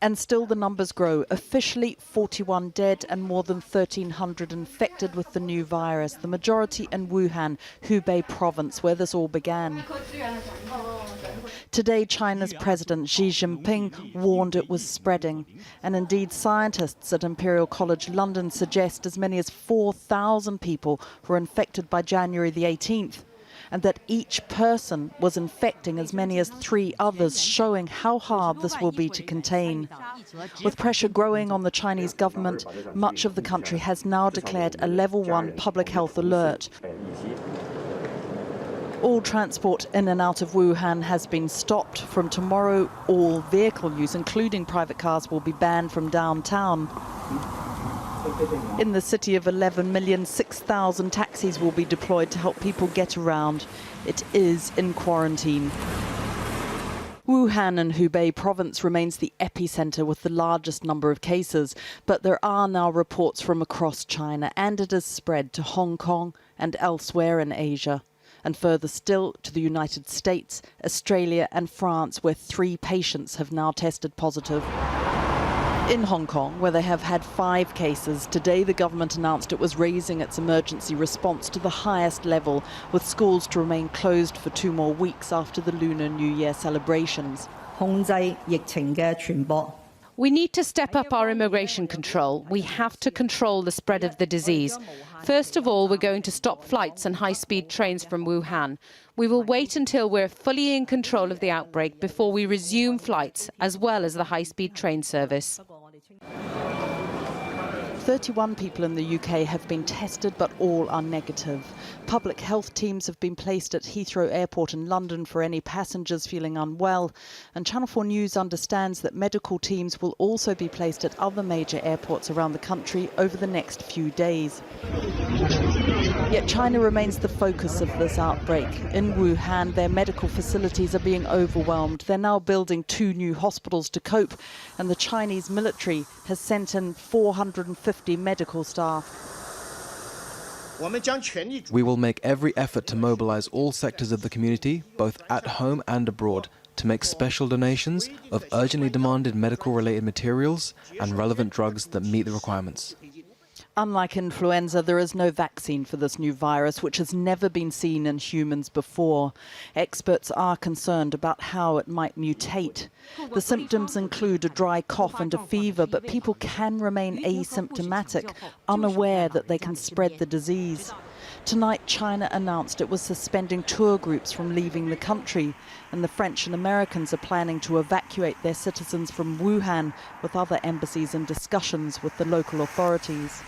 And still the numbers grow. Officially 41 dead and more than 1,300 infected with the new virus, the majority in Wuhan, Hubei province, where this all began. Today, China's President Xi Jinping warned it was spreading. And indeed, scientists at Imperial College London suggest as many as 4,000 people were infected by January the 18th. And that each person was infecting as many as 3 others, showing how hard this will be to contain. With pressure growing on the Chinese government, much of the country has now declared a level 1 public health alert. All transport in and out of Wuhan has been stopped. From tomorrow, all vehicle use, including private cars, will be banned from downtown. In the city of 11 million, 6,000 taxis will be deployed to help people get around. It is in quarantine. Wuhan in Hubei province remains the epicenter with the largest number of cases, but there are now reports from across China, and it has spread to Hong Kong and elsewhere in Asia, and further still to the United States, Australia and France, where 3 patients have now tested positive. In Hong Kong, where they have had 5 cases, today the government announced it was raising its emergency response to the highest level, with schools to remain closed for 2 more weeks after the Lunar New Year celebrations. We need to step up our immigration control. We have to control the spread of the disease. First of all, we're going to stop flights and high-speed trains from Wuhan. We will wait until we're fully in control of the outbreak before we resume flights, as well as the high-speed train service. 31 people in the UK have been tested, but all are negative. Public health teams have been placed at Heathrow Airport in London for any passengers feeling unwell. And Channel 4 News understands that medical teams will also be placed at other major airports around the country over the next few days. Yet China remains the focus of this outbreak. In Wuhan, their medical facilities are being overwhelmed. They're now building 2 new hospitals to cope, and the Chinese military has sent in 450 medical staff. We will make every effort to mobilize all sectors of the community, both at home and abroad, to make special donations of urgently demanded medical-related materials and relevant drugs that meet the requirements. Unlike influenza, there is no vaccine for this new virus, which has never been seen in humans before. Experts are concerned about how it might mutate. The symptoms include a dry cough and a fever, but people can remain asymptomatic, unaware that they can spread the disease. Tonight, China announced it was suspending tour groups from leaving the country, and the French and Americans are planning to evacuate their citizens from Wuhan, with other embassies in discussions with the local authorities.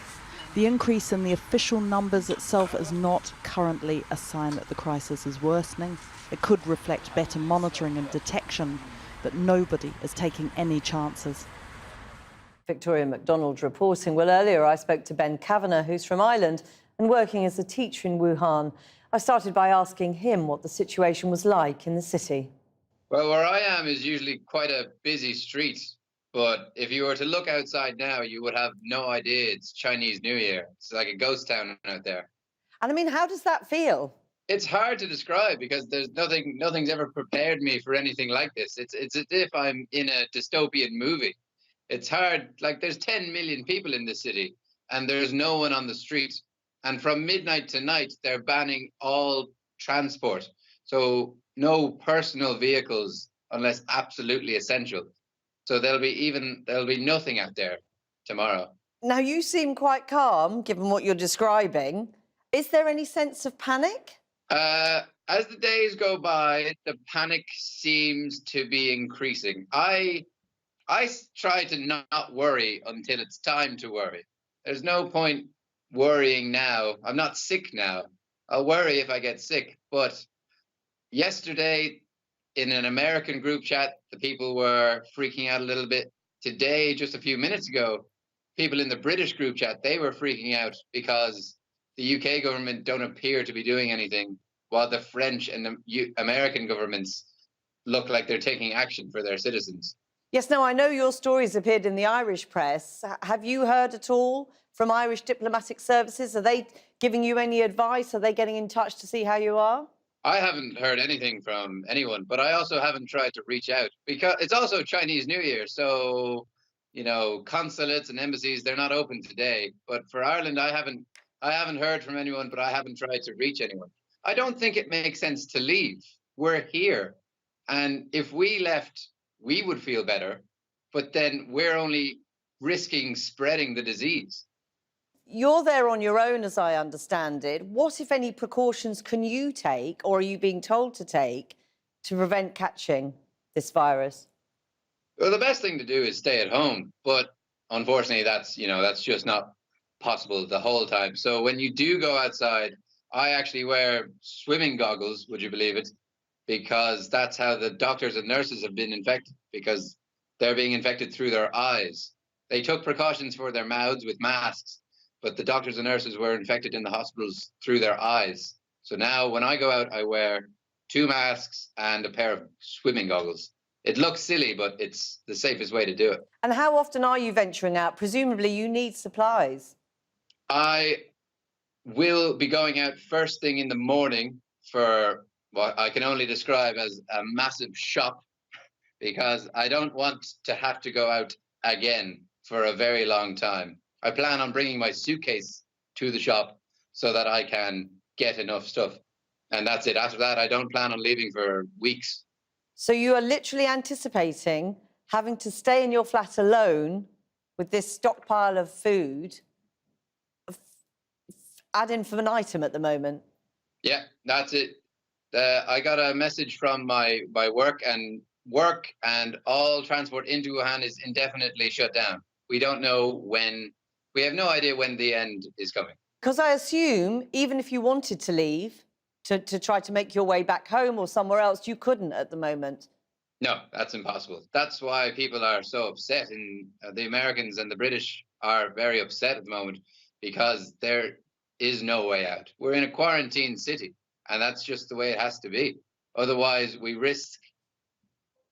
The increase in the official numbers itself is not currently a sign that the crisis is worsening. It could reflect better monitoring and detection, but nobody is taking any chances. Victoria MacDonald reporting. Well, earlier I spoke to Ben Kavanagh, who's from Ireland and working as a teacher in Wuhan. I started by asking him what the situation was like in the city. Well, where I am is usually quite a busy street. But if you were to look outside now, you would have no idea it's Chinese New Year. It's like a ghost town out there. And I mean, how does that feel? It's hard to describe because there's nothing's ever prepared me for anything like this. It's as if I'm in a dystopian movie. It's hard. Like, there's 10 million people in this city and there's no one on the street. And from midnight to night, they're banning all transport. So no personal vehicles unless absolutely essential. So there'll be nothing out there tomorrow. Now, you seem quite calm, given what you're describing. Is there any sense of panic? As the days go by, the panic seems to be increasing. I try to not worry until it's time to worry. There's no point worrying now. I'm not sick now. I'll worry if I get sick. But yesterday, in an American group chat, the people were freaking out a little bit. Today, just a few minutes ago, people in the British group chat, they were freaking out because the UK government don't appear to be doing anything, while the French and the American governments look like they're taking action for their citizens. Yes, now I know your stories appeared in the Irish press. Have you heard at all from Irish diplomatic services? Are they giving you any advice? Are they getting in touch to see how you are? I haven't heard anything from anyone, but I also haven't tried to reach out because it's also Chinese New Year. So, consulates and embassies, they're not open today. But for Ireland, I haven't heard from anyone, but I haven't tried to reach anyone. I don't think it makes sense to leave. We're here. And if we left, we would feel better, but then we're only risking spreading the disease. You're there on your own, as I understand it. What, if any, precautions can you take, or are you being told to take, to prevent catching this virus? Well, the best thing to do is stay at home, but unfortunately, that's just not possible the whole time. So when you do go outside, I actually wear swimming goggles, would you believe it? Because that's how the doctors and nurses have been infected, because they're being infected through their eyes. They took precautions for their mouths with masks, but the doctors and nurses were infected in the hospitals through their eyes. So now when I go out, I wear 2 masks and a pair of swimming goggles. It looks silly, but it's the safest way to do it. And how often are you venturing out? Presumably you need supplies. I will be going out first thing in the morning for what I can only describe as a massive shop, because I don't want to have to go out again for a very long time. I plan on bringing my suitcase to the shop so that I can get enough stuff. And that's it. After that, I don't plan on leaving for weeks. So you are literally anticipating having to stay in your flat alone with this stockpile of food ad infinitum at the moment? Yeah, that's it. I got a message from my work and all transport into Wuhan is indefinitely shut down. We don't know when. We have no idea when the end is coming. Because I assume even if you wanted to leave to try to make your way back home or somewhere else, you couldn't at the moment. No, that's impossible. That's why people are so upset, and the Americans and the British are very upset at the moment, because there is no way out. We're in a quarantine city, and that's just the way it has to be. Otherwise, we risk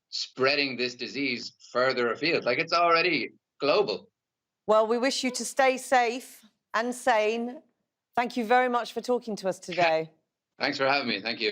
spreading this disease further afield. Like, it's already global. Well, we wish you to stay safe and sane. Thank you very much for talking to us today. Thanks for having me. Thank you.